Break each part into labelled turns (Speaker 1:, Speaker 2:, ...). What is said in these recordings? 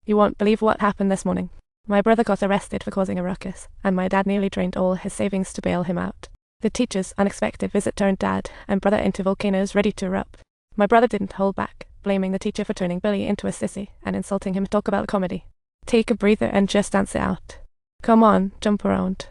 Speaker 1: You won't believe what happened this morning. My brother got arrested for causing a ruckus, and my dad nearly drained all his savings to bail him out. The teacher's unexpected visit turned Dad and brother into volcanoes ready to erupt. My brother didn't hold back, blaming the teacher for turning Billy into a sissy and insulting him to talk about comedy. Take a breather and just dance it out. Come on, jump around.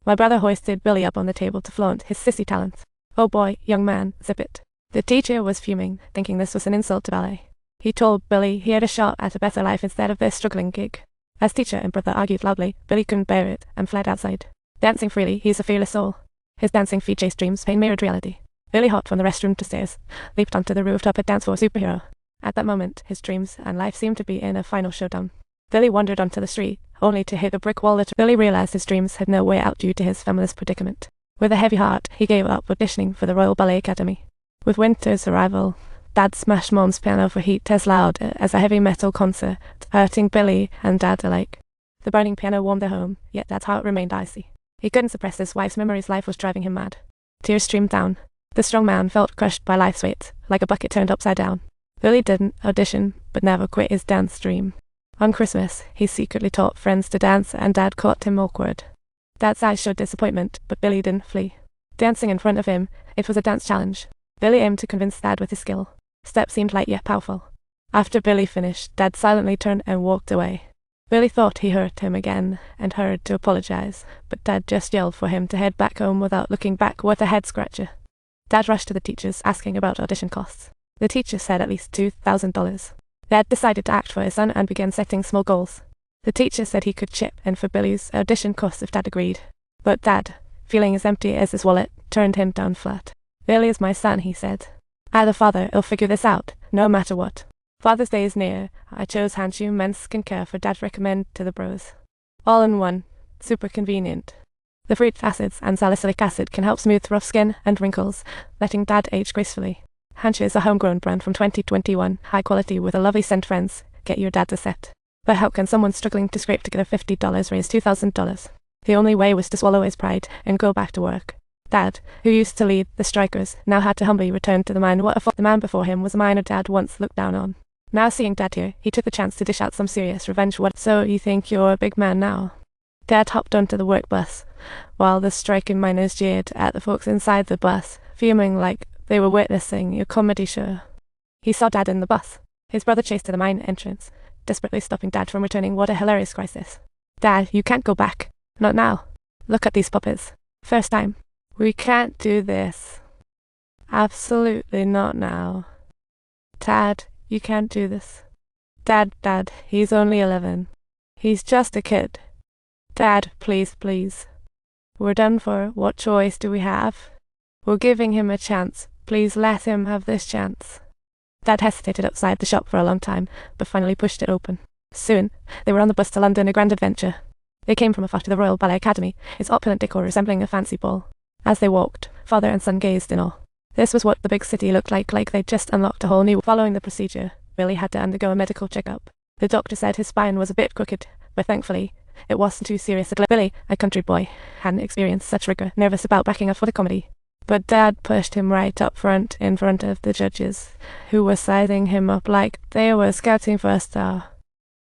Speaker 1: My brother hoisted Billy up on the table to flaunt his sissy talents. Oh boy, young man, zip it. The teacher was fuming, thinking this was an insult to ballet. He told Billy he had a shot at a better life instead of this struggling gig. As teacher and brother argued loudly, Billy couldn't bear it and fled outside. Dancing freely, he's a fearless soul. His dancing feet chased dreams, pain mirrored reality. Billy hopped from the restroom to stairs, leaped onto the rooftop and danced for a superhero. At that moment, his dreams and life seemed to be in a final showdown. Billy wandered onto the street, only to hit a brick wall that Billy realized his dreams had no way out due to his family's predicament. With a heavy heart, he gave up auditioning for the Royal Ballet Academy. With winter's arrival, Dad smashed Mom's piano for heat as loud as a heavy metal concert, hurting Billy and Dad alike. The burning piano warmed their home, yet Dad's heart remained icy. He couldn't suppress his wife's memories. Life was driving him mad. Tears streamed down. The strong man felt crushed by life's weight, like a bucket turned upside down. Billy didn't audition, but never quit his dance dream. On Christmas, he secretly taught friends to dance, and Dad caught him awkward. Dad's eyes showed disappointment, but Billy didn't flee. Dancing in front of him, it was a dance challenge. Billy aimed to convince Dad with his skill. Steps seemed light yet powerful. After Billy finished, Dad silently turned and walked away. Billy thought he hurt him again and hurried to apologize, but Dad just yelled for him to head back home without looking back. What a head scratcher. Dad rushed to the teachers, asking about audition costs. The teacher said at least $2,000. Dad decided to act for his son and began setting small goals. The teacher said he could chip in for Billy's audition costs if Dad agreed. But Dad, feeling as empty as his wallet, turned him down flat. Billy is my son, he said. As a father, I'll figure this out, no matter what. Father's Day is near. I chose Handshoe Men's Skincare for Dad recommend to the bros. All in one. Super convenient. The fruit acids and salicylic acid can help smooth rough skin and wrinkles, letting Dad age gracefully. Handshoe is a homegrown brand from 2021, high quality with a lovely scent. Friends, get your dad a set. But how can someone struggling to scrape together $50 raise $2,000? The only way was to swallow his pride and go back to work. Dad, who used to lead the strikers, now had to humbly return to the mine. What a the man before him was a miner Dad once looked down on. Now seeing Dad here, he took the chance to dish out some serious revenge. What, so you think you're a big man now? Dad hopped onto the work bus, while the striking miners jeered at the folks inside the bus, fuming like they were witnessing a comedy show. He saw Dad in the bus. His brother chased to the mine entrance, desperately stopping Dad from returning. What a hilarious crisis. Dad, you can't go back. Not now. Look at these puppets. First time. We can't do this. Absolutely not now. Dad, you can't do this. Dad, he's only 11. He's just a kid. Dad, please, please. We're done for. What choice do we have? We're giving him a chance. Please let him have this chance. Dad hesitated outside the shop for a long time, but finally pushed it open. Soon, they were on the bus to London, a grand adventure. They came from afar to the Royal Ballet Academy, its opulent decor resembling a fancy ball. As they walked, father and son gazed in awe. This was what the big city looked like they'd just unlocked a whole new. Following the procedure, Billy had to undergo a medical checkup. The doctor said his spine was a bit crooked, but thankfully, it wasn't too serious. Billy, a country boy, hadn't experienced such rigor, nervous about backing up for the comedy. But Dad pushed him right up front in front of the judges, who were sizing him up like they were scouting for a star.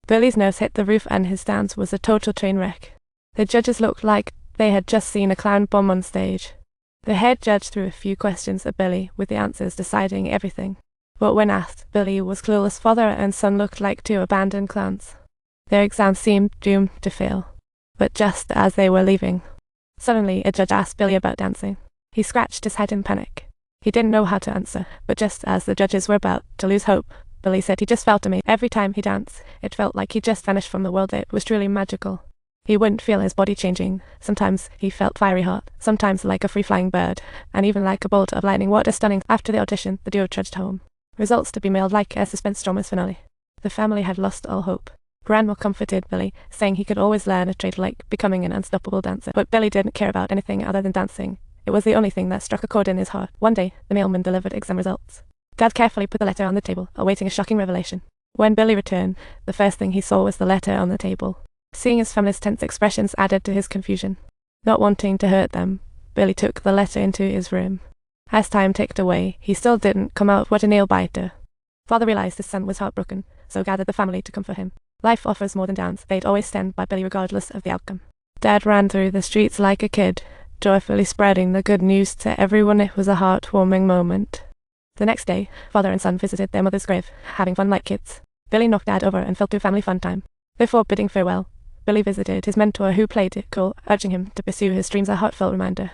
Speaker 1: Billy's nose hit the roof and his dance was a total train wreck. The judges looked like they had just seen a clown bomb on stage. The head judge threw a few questions at Billy, with the answers deciding everything. But when asked, Billy was clueless. Father and son looked like two abandoned clowns. Their exam seemed doomed to fail. But just as they were leaving, suddenly a judge asked Billy about dancing. He scratched his head in panic. He didn't know how to answer, but just as the judges were about to lose hope, Billy said he just felt amazing. Every time he danced, it felt like he just vanished from the world. It was truly magical. He wouldn't feel his body changing. Sometimes he felt fiery hot, sometimes like a free-flying bird, and even like a bolt of lightning. What a stunning. After the audition, the duo trudged home. Results to be mailed like a suspense dramas finale. The family had lost all hope. Grandma comforted Billy, saying he could always learn a trade like becoming an unstoppable dancer. But Billy didn't care about anything other than dancing. It was the only thing that struck a chord in his heart. One day, the mailman delivered exam results. Dad carefully put the letter on the table, awaiting a shocking revelation. When Billy returned, the first thing he saw was the letter on the table. Seeing his family's tense expressions added to his confusion. Not wanting to hurt them, Billy took the letter into his room. As time ticked away, he still didn't come out. What a nail-biter. Father realized his son was heartbroken, so gathered the family to comfort him. Life offers more than downs. They'd always stand by Billy regardless of the outcome. Dad ran through the streets like a kid, joyfully spreading the good news to everyone. It was a heartwarming moment. The next day, father and son visited their mother's grave, having fun like kids. Billy knocked Dad over and fell to family fun time. Before bidding farewell, Billy visited his mentor who played it cool, urging him to pursue his dreams, a heartfelt reminder